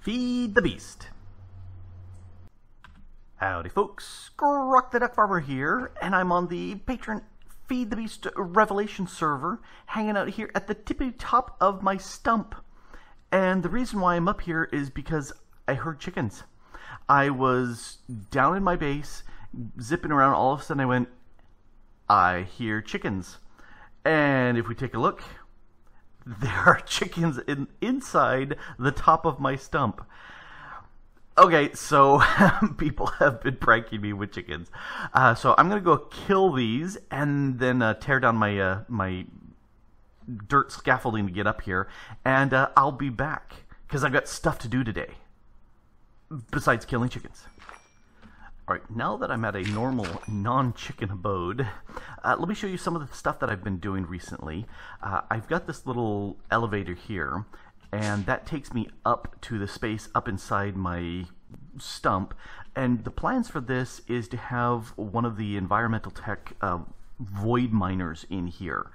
Feed the Beast. Howdy folks, Grok the DuckFarmer here, and I'm on the patron Feed the Beast Revelation server, hanging out here at the tippy top of my stump. And the reason why I'm up here is because I heard chickens. I was down in my base, zipping around, all of a sudden I went, I hear chickens. And if we take a look, there are chickens inside the top of my stump. Okay, so people have been pranking me with chickens. So I'm going to go kill these and then tear down my my dirt scaffolding to get up here. And I'll be back because I've got stuff to do today besides killing chickens. Alright, now that I'm at a normal, non-chicken abode, let me show you some of the stuff that I've been doing recently. I've got this little elevator here, and that takes me up to the space up inside my stump. And the plans for this is to have one of the environmental tech void miners in here.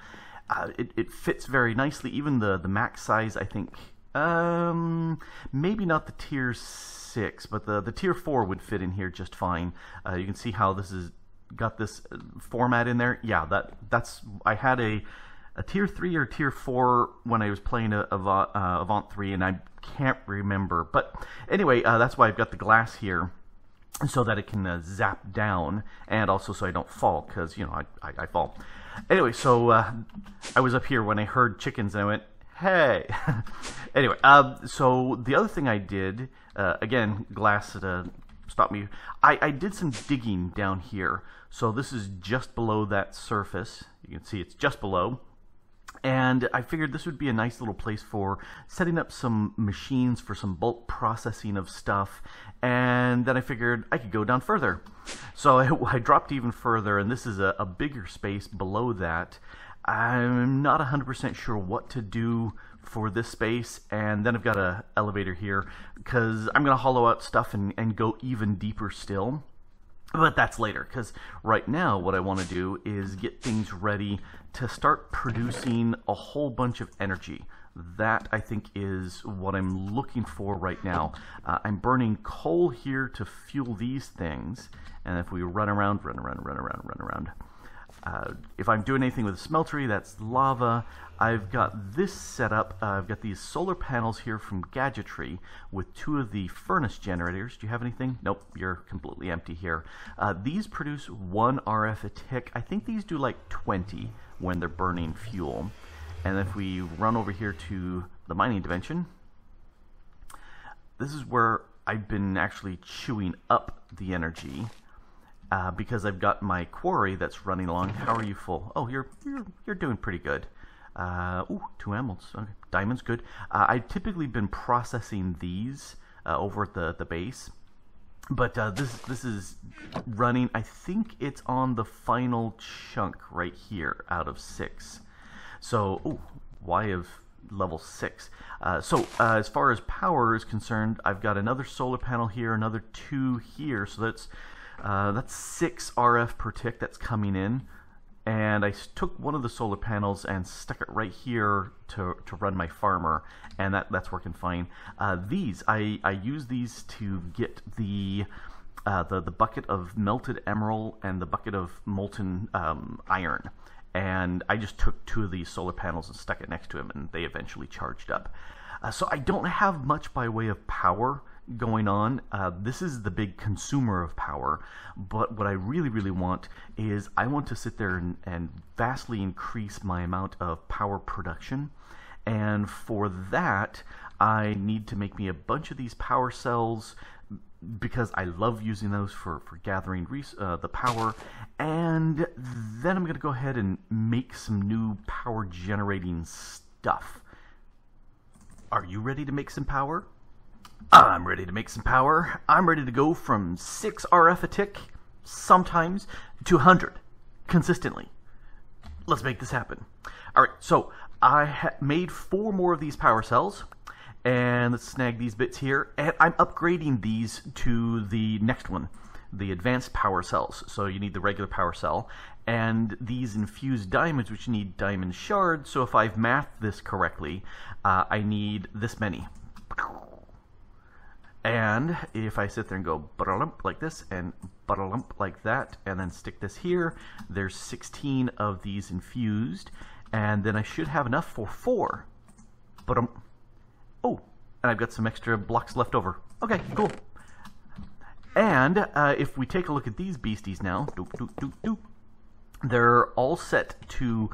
It fits very nicely, even the max size, I think. Maybe not the tier 6, but the tier 4 would fit in here just fine. You can see how this is got this format in there. Yeah, that's I had a tier 3 or tier 4 when I was playing Avant 3, and I can't remember. But anyway, that's why I've got the glass here, so that it can zap down, and also so I don't fall, because, you know, I fall. Anyway, so I was up here when I heard chickens, and I went, hey! Anyway, so the other thing I did, again, glass stopped me. I did some digging down here. So this is just below that surface. You can see it's just below. And I figured this would be a nice little place for setting up some machines for some bulk processing of stuff. And then I figured I could go down further. So I dropped even further, and this is a bigger space below that. I'm not 100% sure what to do for this space, and then I've got an elevator here because I'm going to hollow out stuff and go even deeper still. But that's later, because right now what I want to do is get things ready to start producing a whole bunch of energy. That, I think, is what I'm looking for right now. I'm burning coal here to fuel these things, and if we run around, if I'm doing anything with a smeltery, that's lava. I've got this set up. I've got these solar panels here from Gadgetry with 2 of the furnace generators. Do you have anything? Nope, you're completely empty here. These produce 1 RF a tick. I think these do like 20 when they're burning fuel. And if we run over here to the mining dimension, this is where I've been actually chewing up the energy. Because I've got my quarry that's running along. How are you full? Oh, you're doing pretty good. Ooh, 2 emeralds. Okay. Diamonds, good. I've typically been processing these over at the base, but this is running. I think it's on the final chunk right here out of 6. So, ooh, why of level 6? So as far as power is concerned, I've got another solar panel here, another 2 here. So that's 6 RF per tick that's coming in, and I took one of the solar panels and stuck it right here to run my farmer, and that's working fine. These I use these to get the bucket of melted emerald and the bucket of molten iron, and I just took 2 of these solar panels and stuck it next to them, and they eventually charged up. So I don't have much by way of power going on. This is the big consumer of power, but what I really want is I want to sit there and vastly increase my amount of power production, and for that I need to make me a bunch of these power cells because I love using those for gathering the power, and then I'm going to go ahead and make some new power generating stuff. Are you ready to make some power? I'm ready to make some power. I'm ready to go from 6 RF a tick, sometimes, to 100, consistently. Let's make this happen. Alright, so I made 4 more of these power cells, and let's snag these bits here, and I'm upgrading these to the next one, the advanced power cells. So you need the regular power cell, and these infused diamonds, which need diamond shards. So if I've mathed this correctly, I need this many. And if I sit there and go ba-da-lump like this and ba-da-lump like that, and then stick this here, there's 16 of these infused, and then I should have enough for 4. Oh, and I've got some extra blocks left over. Okay, cool. And if we take a look at these beasties now, they're all set to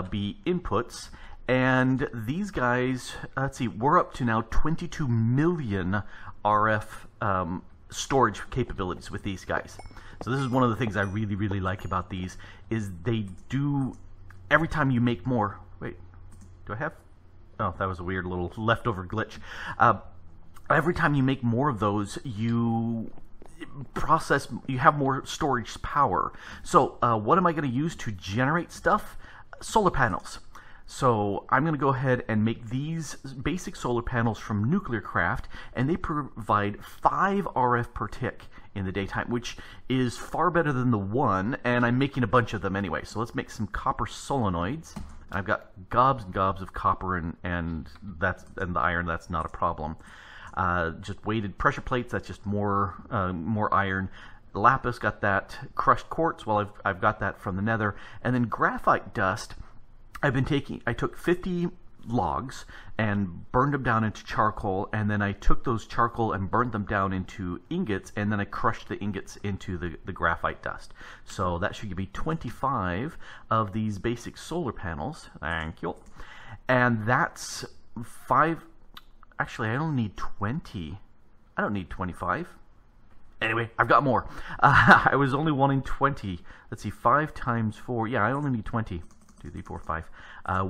be inputs. And these guys, let's see, we're up to now 22 million RF storage capabilities with these guys. So this is one of the things I really, really like about these, is they do, every time you make more, wait, do I have? Oh, that was a weird little leftover glitch. Every time you make more of those, you have more storage power. So what am I going to use to generate stuff? Solar panels. So I'm going to go ahead and make these basic solar panels from nuclear craft, and they provide 5 RF per tick in the daytime, which is far better than the 1, and I'm making a bunch of them anyway. So let's make some copper solenoids. I've got gobs and gobs of copper and the iron. That's not a problem. Just weighted pressure plates. That's just more iron. Lapis, got that. Crushed quartz. Well, I've got that from the Nether, and then graphite dust. I took 50 logs and burned them down into charcoal, and then I took those charcoal and burned them down into ingots, and then I crushed the ingots into the graphite dust. So that should give me 25 of these basic solar panels. Thank you. And that's 5. Actually, I only need 20. I don't need 25. Anyway, I've got more. I was only wanting 20. Let's see, 5 times 4. Yeah, I only need 20. 2, 3, 4, 5.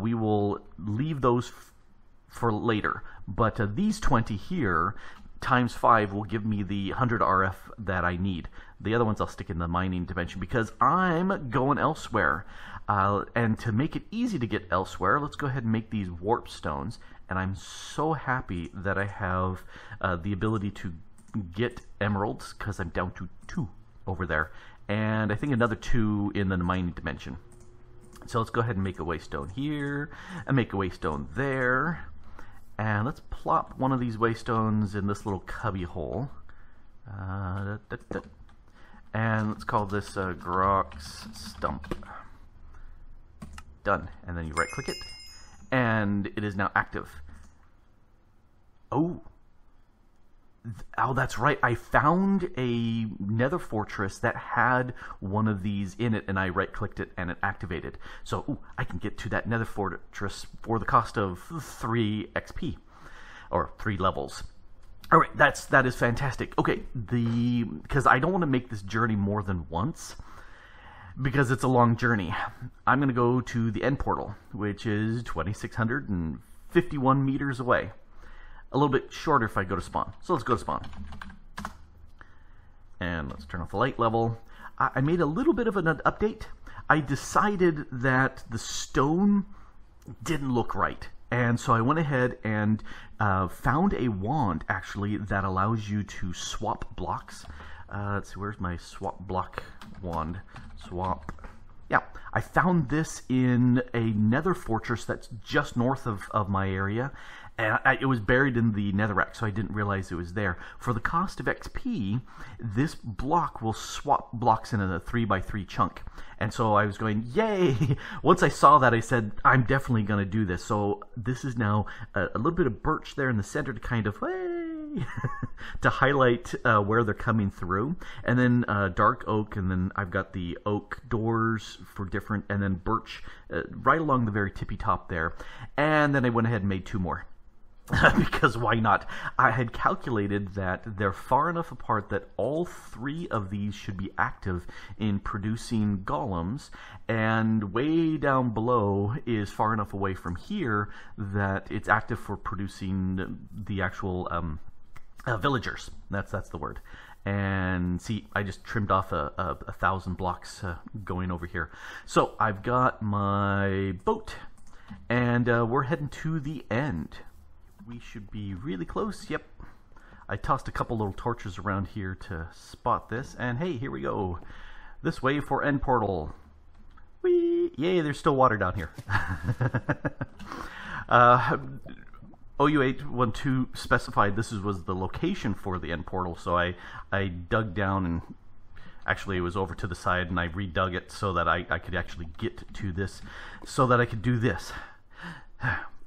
We will leave those for later. But these 20 here times 5 will give me the 100 RF that I need. The other ones I'll stick in the mining dimension because I'm going elsewhere. And to make it easy to get elsewhere, let's go ahead and make these warp stones. And I'm so happy that I have the ability to get emeralds because I'm down to 2 over there. And I think another 2 in the mining dimension. So let's go ahead and make a waystone here, and make a waystone there. And let's plop one of these waystones in this little cubby hole. And let's call this Grok's stump. Done. And then you right click it, and it is now active. Oh, that's right. I found a nether fortress that had one of these in it, and I right-clicked it, and it activated. So I can get to that nether fortress for the cost of 3 XP, or 3 levels. All right, that is fantastic. Okay, because I don't want to make this journey more than once, because it's a long journey. I'm going to go to the end portal, which is 2,651 meters away. A little bit shorter if I go to spawn. So let's go to spawn. And let's turn off the light level. I made a little bit of an update. I decided that the stone didn't look right. And so I went ahead and found a wand, actually, that allows you to swap blocks. Let's see, where's my swap block wand? Swap. Yeah, I found this in a nether fortress that's just north of my area. And it was buried in the netherrack, so I didn't realize it was there. For the cost of XP, this block will swap blocks in a 3x3 chunk. And so I was going, yay! Once I saw that, I said, I'm definitely going to do this. So this is now a little bit of birch there in the center to kind of, hey, to highlight where they're coming through. And then dark oak, and then I've got the oak doors for different, and then birch right along the very tippy top there. And then I went ahead and made 2 more. Because why not? I had calculated that they're far enough apart that all 3 of these should be active in producing golems, and way down below is far enough away from here that it's active for producing the actual villagers. That's the word. And see, I just trimmed off a 1,000 blocks going over here. So I've got my boat, and we're heading to the end. We should be really close. Yep. I tossed a couple little torches around here to spot this. And hey, here we go. This way for end portal. Whee! Yay, there's still water down here. OU812 specified this was the location for the end portal, so I dug down, and actually it was over to the side, and I redug it so that I could actually get to this, so that I could do this.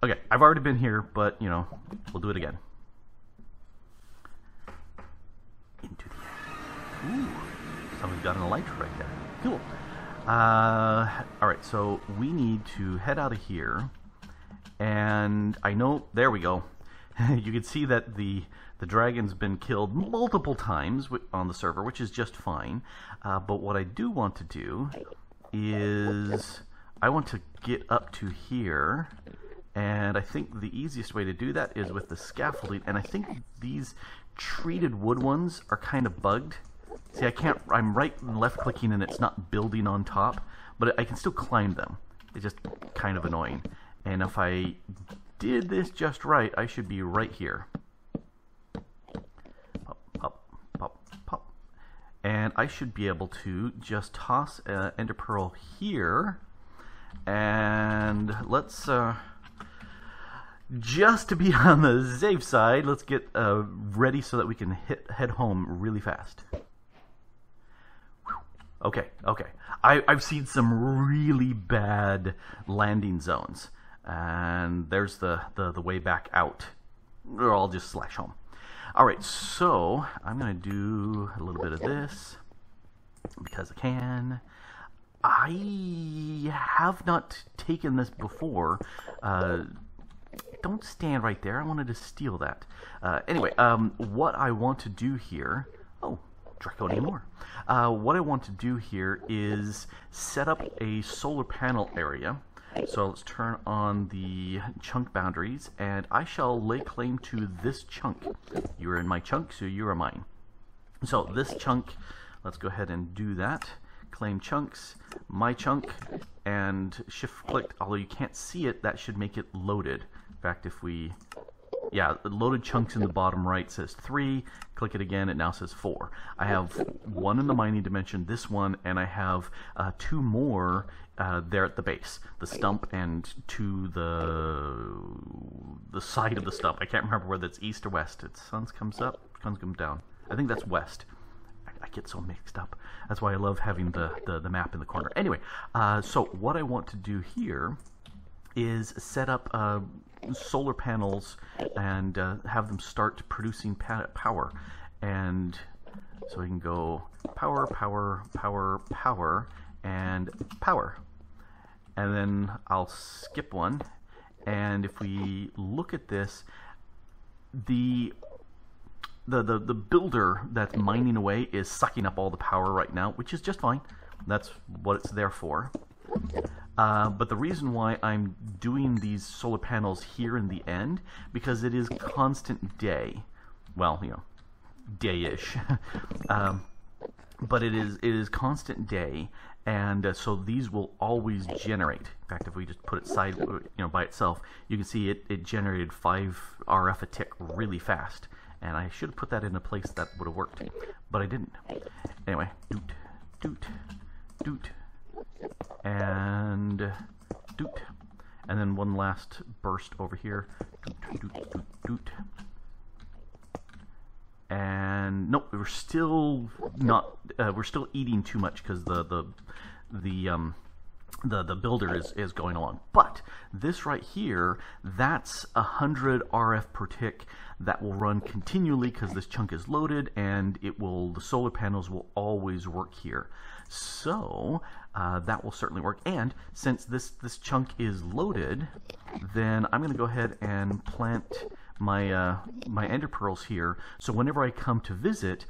Okay, I've already been here, but, you know, we'll do it again. Into the end. Ooh, someone's got an elytra right there. Cool. Alright, so we need to head out of here. And I know, there we go. You can see that the dragon's been killed multiple times on the server, which is just fine. But what I do want to do is I want to get up to here. And I think the easiest way to do that is with the scaffolding. And I think these treated wood ones are kind of bugged. See, I'm right and left clicking and it's not building on top, but I can still climb them. It's just kind of annoying. And if I did this just right, I should be right here. Pop, pop, pop, pop. And I should be able to just toss an ender pearl here. And let's, just to be on the safe side, let's get ready so that we can head home really fast. Okay, okay. I've seen some really bad landing zones. And there's the way back out. Or I'll just slash home. Alright, so I'm going to do a little bit of this because I can. I have not taken this before. Don't stand right there. I wanted to steal that. Anyway, what I want to do here... Oh, draconium ore. What I want to do here is set up a solar panel area. So let's turn on the chunk boundaries, and I shall lay claim to this chunk. You are in my chunk, so you are mine. So this chunk, let's go ahead and do that. Claim chunks, my chunk, and shift click, although you can't see it, that should make it loaded. In fact, if we... Yeah, the loaded chunks in the bottom right says 3. Click it again, it now says 4. I have one in the mining dimension, this one, and I have 2 more there at the base. The stump and to the side of the stump. I can't remember whether it's east or west. It's sun comes up, sun comes down. I think that's west. I get so mixed up. That's why I love having the map in the corner. Anyway, so what I want to do here is set up solar panels and have them start producing power. And so we can go power, power, power, power, and power. And then I'll skip one. And if we look at this, the builder that's mining away is sucking up all the power right now, which is just fine. That's what it's there for. But the reason why I'm doing these solar panels here in the end, because it is constant day. Well, you know, day-ish. But it is constant day, and so these will always generate. In fact, if we just put it by itself, you can see it generated 5 RF a tick really fast. And I should have put that in a place that would have worked, but I didn't. Anyway, doot, doot, doot, and doot, and then one last burst over here. Doot, doot, doot, doot. And nope, we're still not. We're still eating too much because the builder is going along. But this right here, that's 100 RF per tick that will run continually because this chunk is loaded, and the solar panels will always work here. So that will certainly work. And since this chunk is loaded, then I'm going to go ahead and plant my my ender pearls here. So whenever I come to visit,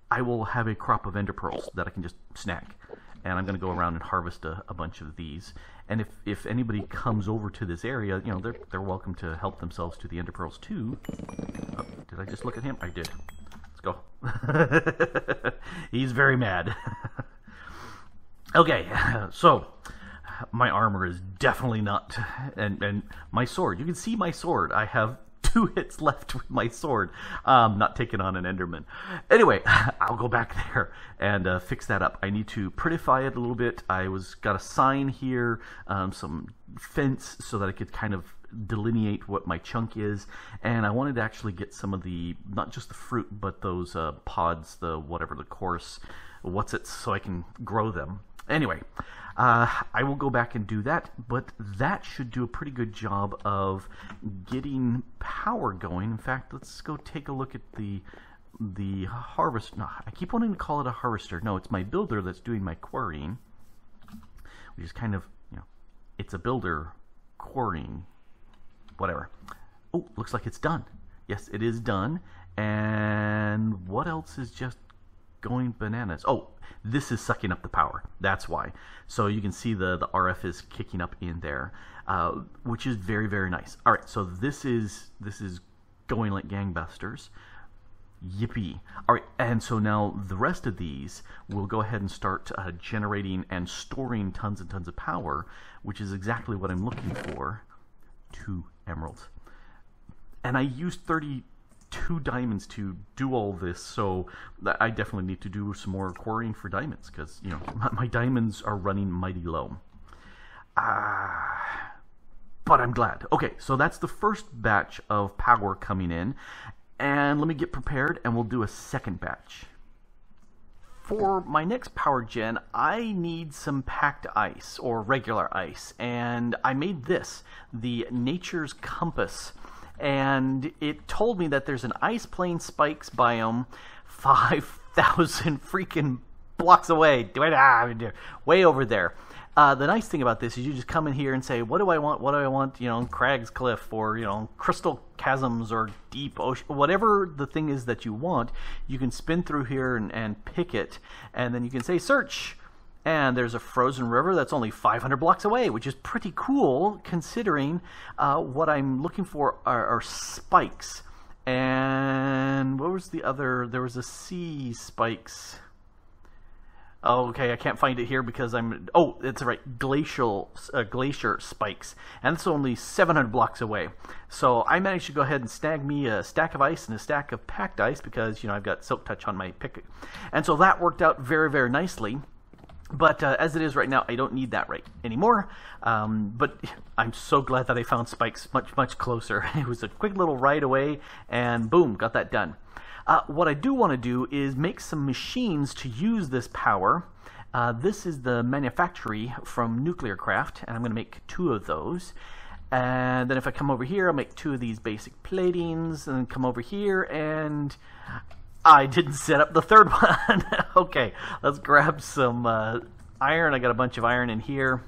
I will have a crop of ender pearls that I can just snag. And I'm going to go around and harvest a bunch of these. And if anybody comes over to this area, you know, they're welcome to help themselves to the ender pearls too. Oh, did I just look at him? I did. Let's go. He's very mad. Okay, so my armor is definitely not, and my sword. You can see my sword. I have 2 hits left with my sword. Not taking on an Enderman. Anyway, I'll go back there and fix that up. I need to prettify it a little bit. Got a sign here, some fence so that I could kind of delineate what my chunk is, and I wanted to actually get some of the, not just the fruit, but those pods, the whatever, the course, what's it, so I can grow them. Anyway, I will go back and do that, but that should do a pretty good job of getting power going. In fact, let's go take a look at the harvest. No, I keep wanting to call it a harvester. No, it's my builder that's doing my quarrying, which is kind of, you know, it's a builder quarrying, whatever. Oh, looks like it's done. Yes, it is done. And what else is just going bananas? Oh, this is sucking up the power. That's why. So you can see the RF is kicking up in there, which is very, very nice. All right, so this is going like gangbusters. Yippee. All right, and so now the rest of these will go ahead and start generating and storing tons and tons of power, which is exactly what I'm looking for. 2 emeralds. And I used 32 diamonds to do all this, so I definitely need to do some more quarrying for diamonds, because, you know, my diamonds are running mighty low. But I'm glad. Okay, so that's the first batch of power coming in. And let me get prepared, and we'll do a second batch. For my next power gen, I need some packed ice, or regular ice. And I made this, the Nature's Compass. And it told me that there's an ice plain spikes biome 5,000 freaking blocks away. Way over there. The nice thing about this is you just come in here and say, what do I want? What do I want? You know, Cragg's Cliff, or, you know, Crystal Chasms, or Deep Ocean, whatever the thing is that you want, you can spin through here and pick it, and then you can say search, and there's a frozen river that's only 500 blocks away, which is pretty cool considering what I'm looking for are spikes. And what was the other? There was a sea spikes. Oh, okay, I can't find it here because I'm... Oh, it's right, Glacier spikes. And it's only 700 blocks away. So I managed to go ahead and snag me a stack of ice and a stack of packed ice because, you know, I've got Silk Touch on my pick. And so that worked out very, very nicely. But as it is right now, I don't need that right anymore. But I'm so glad that I found spikes much, much closer. It was a quick little ride away, and boom, got that done. What I do want to do is make some machines to use this power. This is the manufactory from Nuclear Craft, and I'm going to make 2 of those. And then if I come over here, I'll make 2 of these basic platings, and then come over here, and I didn't set up the third one. Okay, let's grab some iron. I got a bunch of iron in here.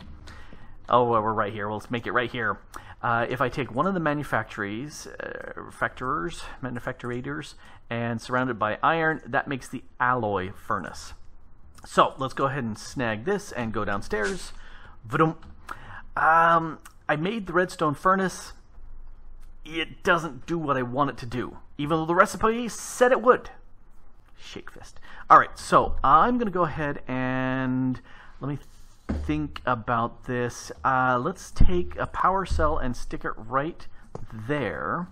Oh, well, we're right here. Well, let's make it right here. If I take one of the manufacturers, and surround it by iron, that makes the alloy furnace. So let's go ahead and snag this and go downstairs. I made the redstone furnace. It doesn't do what I want it to do, even though the recipe said it would. Shake fist. All right, so I'm going to go ahead and let me think about this. Let's take a power cell and stick it right there.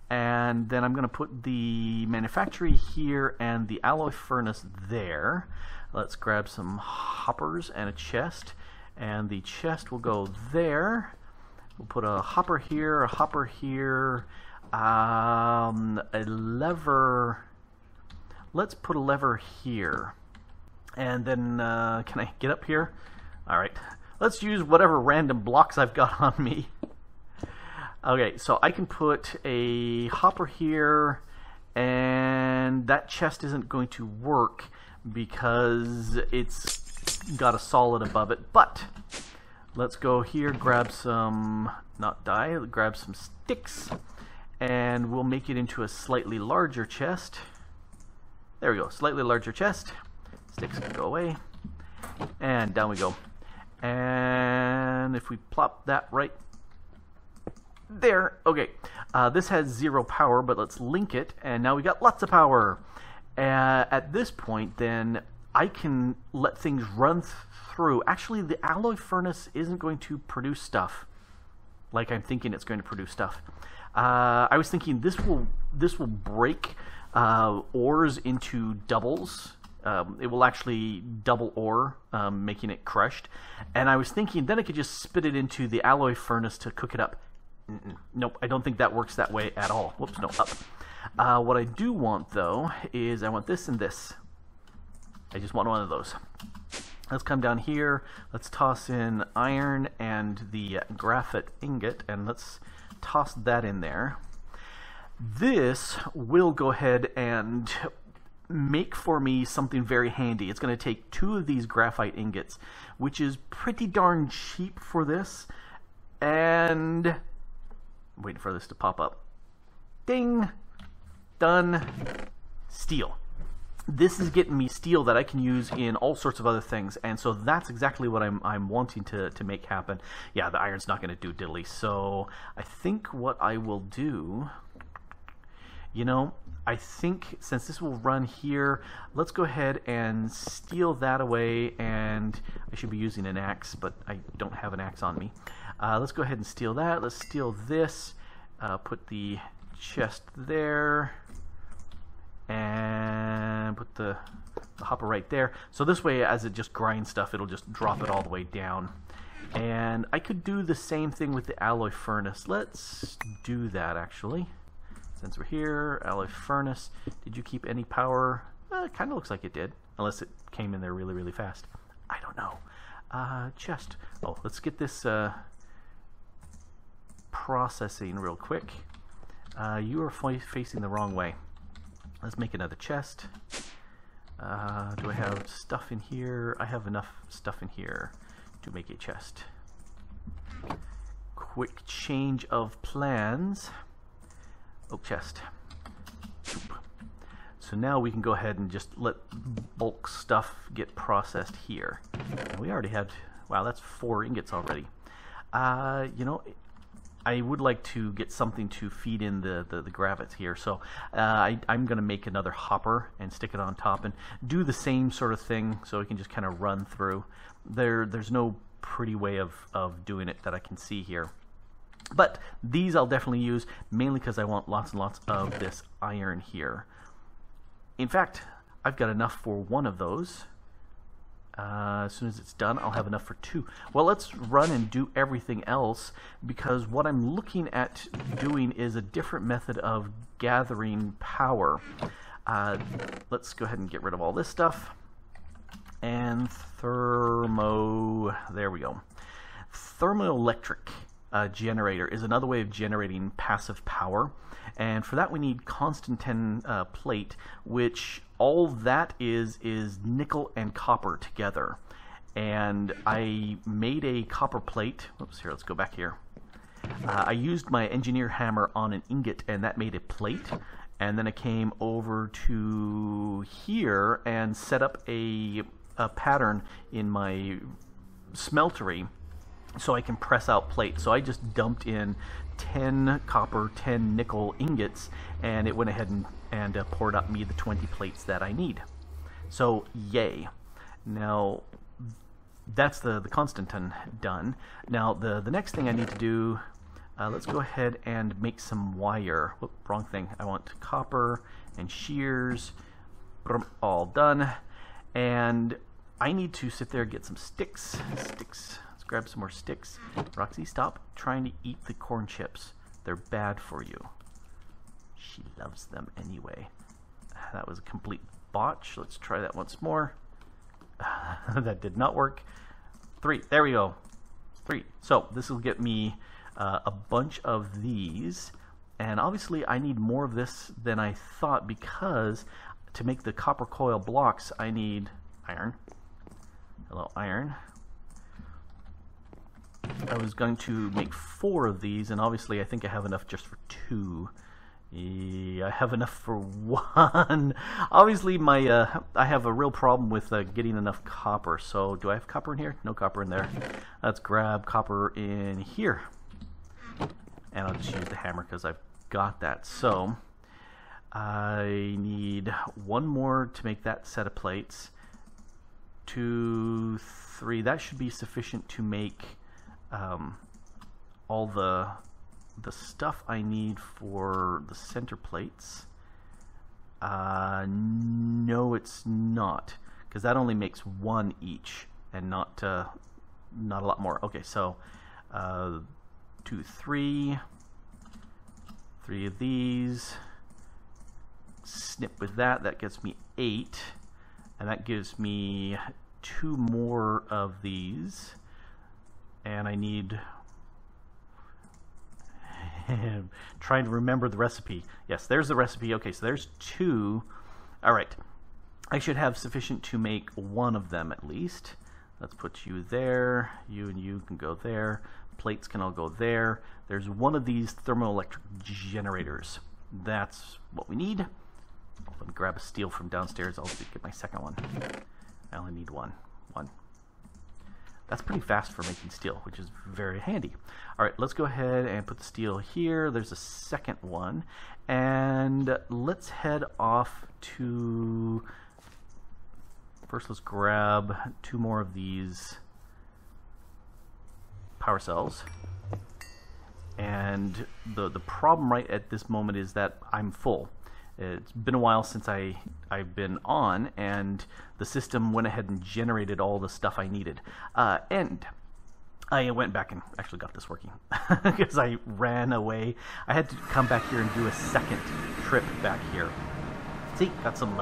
And then I'm going to put the manufactory here and the alloy furnace there. Let's grab some hoppers and a chest. And the chest will go there. We'll put a hopper here, a lever. Let's put a lever here. And then, can I get up here? All right. Let's use whatever random blocks I've got on me. Okay, so I can put a hopper here, and that chest isn't going to work because it's got a solid above it. But let's go here, grab some, grab some sticks, and we'll make it into a slightly larger chest. There we go, slightly larger chest. Sticks can go away, and down we go. And if we plop that right there, okay, this has 0 power, but let's link it, and now we got lots of power. At this point, then, I can let things run through. Actually, the alloy furnace isn't going to produce stuff like I'm thinking it's going to produce stuff. I was thinking this will break ores into doubles. It will actually double ore, making it crushed. And I was thinking then I could just spit it into the alloy furnace to cook it up. Nope, I don't think that works that way at all. Whoops, no, up. What I do want, though, is I want this and this. I just want one of those. Let's come down here. Let's toss in iron and the graphite ingot, and let's toss that in there. This will go ahead and make for me something very handy. It's going to take 2 of these graphite ingots, which is pretty darn cheap for this. And I'm waiting for this to pop up. Ding! Done. Steel. This is getting me steel that I can use in all sorts of other things, and so that's exactly what I'm wanting to make happen. Yeah, the iron's not going to do diddly, so I think what I will do, you know, I think since this will run here, let's go ahead and steal that away, and I should be using an axe, but I don't have an axe on me. Let's go ahead and steal that. Let's steal this, put the chest there, and put the hopper right there. So this way, as it just grinds stuff, it'll just drop it all the way down. And I could do the same thing with the alloy furnace. Let's do that, actually. Since we're here, alloy furnace. Did you keep any power? It kind of looks like it did, unless it came in there really, really fast. I don't know. Chest. Oh, let's get this processing real quick. You are facing the wrong way. Let's make another chest. Do I have stuff in here? I have enough stuff in here to make a chest. Quick change of plans. Oh, chest. So now we can go ahead and just let bulk stuff get processed here. And we already had, wow, that's 4 ingots already. You know, I would like to get something to feed in the gravits here, so I'm going to make another hopper and stick it on top and do the same sort of thing so we can just kind of run through. There's no pretty way of doing it that I can see here. But these I'll definitely use, mainly because I want lots and lots of this iron here. In fact, I've got enough for 1 of those. As soon as it's done, I'll have enough for 2. Well, let's run and do everything else, because what I'm looking at doing is a different method of gathering power. Let's go ahead and get rid of all this stuff. And there we go. Thermoelectric generator is another way of generating passive power. And for that we need Constantan plate, which all that is nickel and copper together. And I made a copper plate. Oops, here, let's go back here. I used my engineer hammer on an ingot, and that made a plate. And then I came over to here and set up a pattern in my smeltery so I can press out plates. So I just dumped in 10 copper, 10 nickel ingots, and it went ahead and poured out me the 20 plates that I need. So yay. Now that's the Constantan done. Now the next thing I need to do, let's go ahead and make some wire. Whoop, wrong thing. I want copper and shears. All done. And I need to sit there and get some sticks. Let's grab some more sticks. Roxy, stop trying to eat the corn chips. They're bad for you. She loves them anyway. That was a complete botch. Let's try that once more. That did not work. 3. There we go. 3. So this will get me a bunch of these. And obviously I need more of this than I thought, because to make the copper coil blocks I need iron. Hello, iron. I was going to make 4 of these, and obviously I think I have enough just for 2. Yeah, I have enough for 1. Obviously I have a real problem with getting enough copper. So do I have copper in here? No copper in there. Let's grab copper in here. And I'll just use the hammer because I've got that. So I need 1 more to make that set of plates. 2, 3. That should be sufficient to make all the stuff I need for the center plates. No, it's not, because that only makes 1 each, and not a lot more. Okay, so 2, 3. 3 of these. Snip with that. That gets me 8. And that gives me 2 more of these. And I need... trying to remember the recipe. Yes, there's the recipe. Okay, so there's 2. All right. I should have sufficient to make 1 of them at least. Let's put you there. You and you can go there. Plates can all go there. There's 1 of these thermoelectric generators. That's what we need. Let me grab a steel from downstairs. I'll get my second one. I only need 1. That's pretty fast for making steel, which is very handy. All right, let's go ahead and put the steel here. There's a second one. And let's head off to... First, let's grab 2 more of these power cells. And the problem right at this moment is that I'm full. It's been a while since I've been on, and the system went ahead and generated all the stuff I needed. And I went back and actually got this working because I ran away. I had to come back here and do a second trip back here. See, got some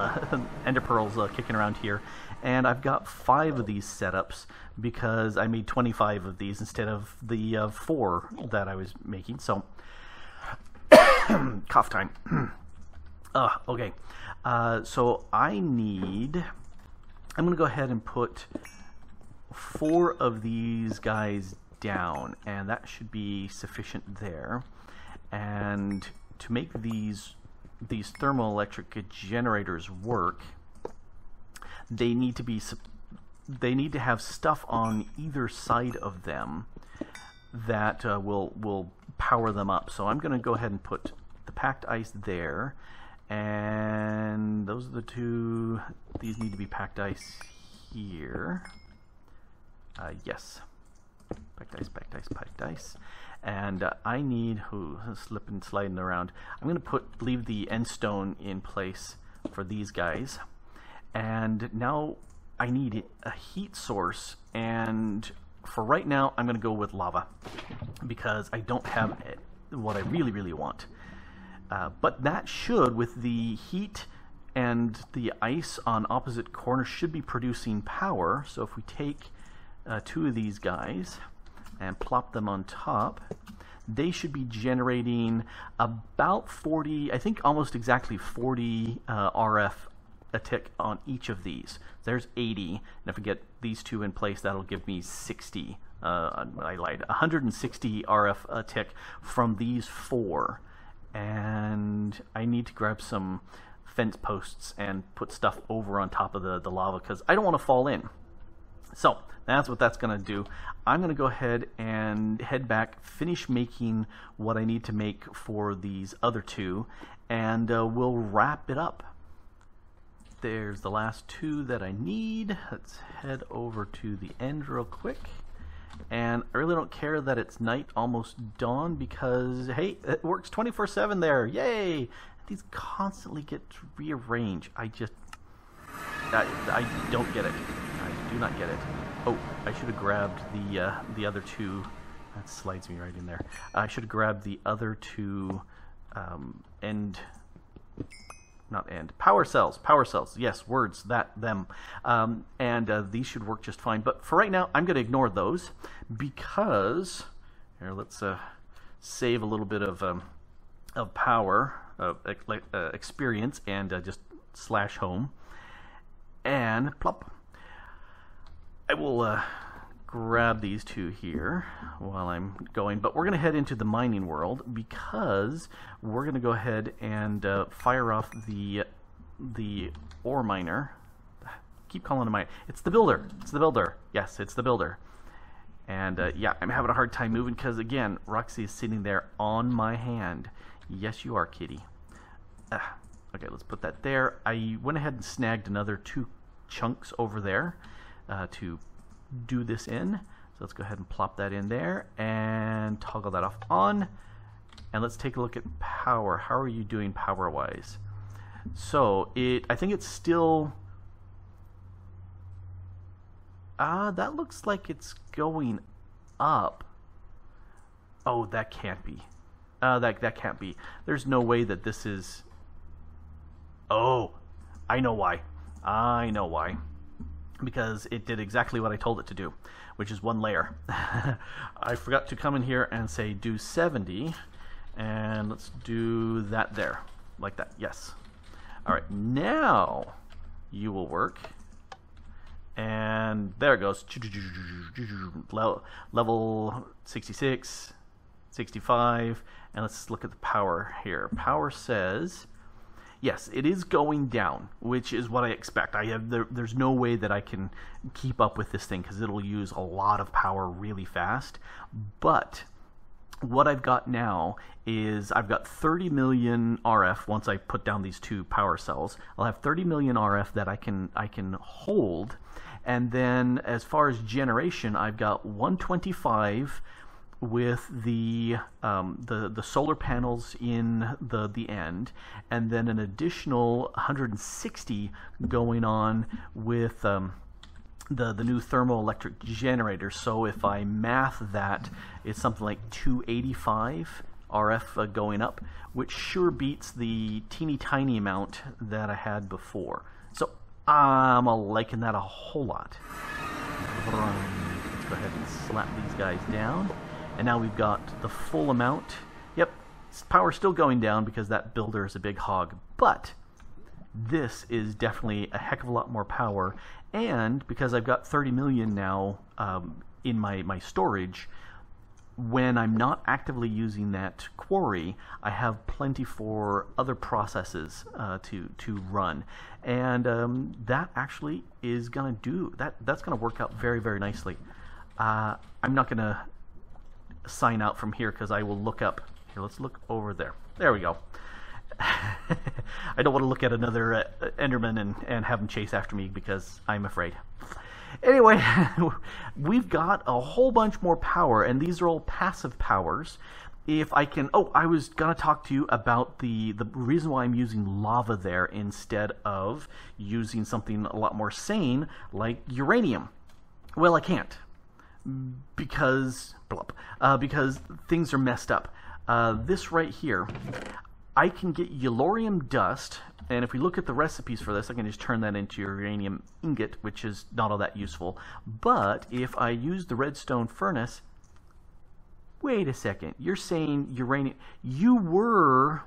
ender pearls kicking around here, and I've got 5 of these setups because I made 25 of these instead of the 4 that I was making. So, cough time. Okay, so I'm going to go ahead and put 4 of these guys down, and that should be sufficient there. And to make these thermoelectric generators work, they need to have stuff on either side of them that will power them up. So I'm going to go ahead and put the packed ice there. And those are the 2. These need to be packed ice here. Yes. Packed ice, packed ice, packed ice. And I need, slipping, sliding around. I'm going to leave the end stone in place for these guys. And now I need a heat source. And for right now, I'm going to go with lava because I don't have what I really, really want. But that should, with the heat and the ice on opposite corners, should be producing power. So if we take 2 of these guys and plop them on top, they should be generating about 40, I think almost exactly 40 RF a tick on each of these. There's 80, and if I get these 2 in place, that'll give me 60. I lied, 160 RF a tick from these 4. And I need to grab some fence posts and put stuff over on top of the lava because I don't want to fall in. So that's what that's going to do. I'm going to go ahead and head back, finish making what I need to make for these other 2, and we'll wrap it up. There's the last 2 that I need. Let's head over to the end real quick. And I really don't care that it's night, almost dawn, because, hey, it works 24/7 there. Yay! These constantly get rearranged. I don't get it. I do not get it. Oh, I should have grabbed the other 2. That slides me right in there. I should have grabbed the other 2 power cells, yes, words, them, and these should work just fine, but for right now I'm going to ignore those because, here, let's save a little bit of power, experience, and just slash home, and plop. I will grab these 2 here while I'm going, but we're going to head into the mining world because we're going to go ahead and fire off the ore miner. Keep calling it mine. It's the builder. It's the builder. Yes, it's the builder. And yeah, I'm having a hard time moving because, again, Roxy is sitting there on my hand. Yes, you are, kitty. Okay, let's put that there. I went ahead and snagged another 2 chunks over there to do this in. So let's go ahead and plop that in there and toggle that off on. And let's take a look at power. How are you doing power-wise? So I think it's still... that looks like it's going up. Oh, that can't be. That can't be. There's no way that this is... Oh, I know why. I know why. Because it did exactly what I told it to do, which is one layer. I forgot to come in here and say do 70, and let's do that there, like that. Yes. All right, now you will work, and there it goes. Level 66, 65, and let's look at the power here. Power says, yes, it is going down, which is what I expect. There's no way that I can keep up with this thing because it'll use a lot of power really fast. But what I've got now is I've got 30 million RF. Once I put down these two power cells, I'll have 30 million RF that I can hold. And then as far as generation, I've got 125 with the solar panels in the end, and then an additional 160 going on with the new Thermoelectric Generator. So if I math that, it's something like 285 RF going up, which sure beats the teeny tiny amount that I had before. So I'm liking that a whole lot. Let's go ahead and slap these guys down. And now we've got the full amount. Yep, power's still going down because that builder is a big hog. But this is definitely a heck of a lot more power. And because I've got 30 million now in my storage, when I'm not actively using that quarry, I have plenty for other processes to run. And that actually is going to do, that's going to work out very, very nicely. I'm not going to sign out from here because I will look up here. Let's look over there. There we go. I don't want to look at another Enderman and have him chase after me because I'm afraid. Anyway, we've got a whole bunch more power, and these are all passive powers. If I can, oh, I was gonna talk to you about the reason why I'm using lava there instead of using something a lot more sane like uranium. Well, I can't. Because things are messed up. This right here, I can get uranium dust, and if we look at the recipes for this, I can just turn that into uranium ingot, which is not all that useful. But if I use the redstone furnace, wait a second, you're saying uranium, you were,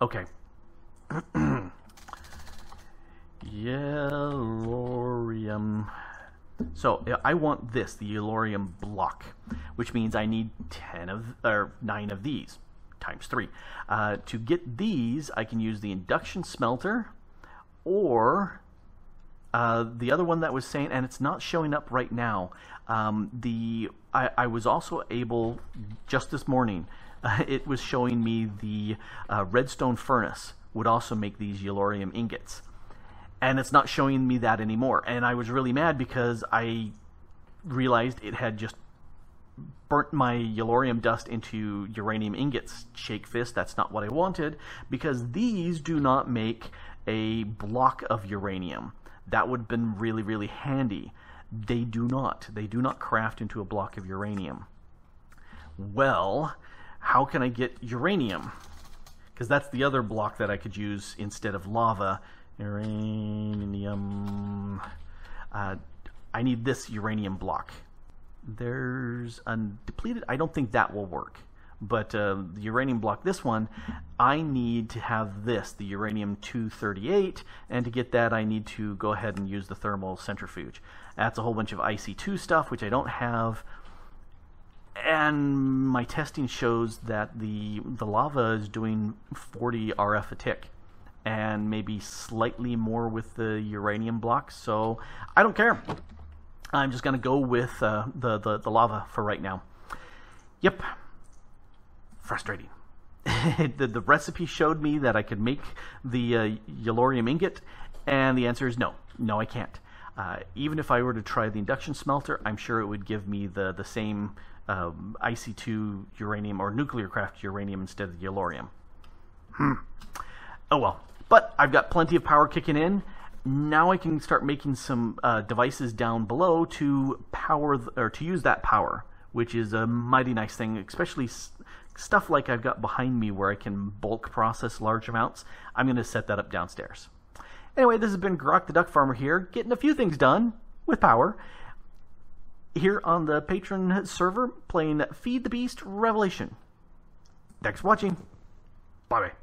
okay. Uranium. So I want this, the uranium block, which means I need 9 of these times 3. To get these, I can use the induction smelter, or the other one that was saying, and it's not showing up right now. I was also able just this morning. It was showing me the redstone furnace would also make these uranium ingots. And it's not showing me that anymore. And I was really mad because I realized it had just burnt my uranium dust into uranium ingots. Shake fist, that's not what I wanted, because these do not make a block of uranium. That would have been really, really handy. They do not. They do not craft into a block of uranium. Well, how can I get uranium? Because that's the other block that I could use instead of lava. Uranium. I need this uranium block. There's a depleted. I don't think that will work. But the uranium block, this one, I need to have this, the uranium-238, and to get that I need to go ahead and use the thermal centrifuge. That's a whole bunch of IC2 stuff, which I don't have. And my testing shows that the lava is doing 40 RF a tick, and maybe slightly more with the uranium block, so I don't care. I'm just going to go with the lava for right now. Yep. Frustrating. The recipe showed me that I could make the uranium ingot, and the answer is no. No, I can't. Even if I were to try the induction smelter, I'm sure it would give me the same IC2 uranium or nuclear craft uranium instead of uranium. Oh well. But I've got plenty of power kicking in. Now I can start making some devices down below to power or to use that power, which is a mighty nice thing, especially stuff like I've got behind me where I can bulk process large amounts. I'm going to set that up downstairs. Anyway, this has been Grok the DuckFarmer here, getting a few things done with power here on the Patreon server, playing Feed the Beast Revelation. Thanks for watching. Bye-bye.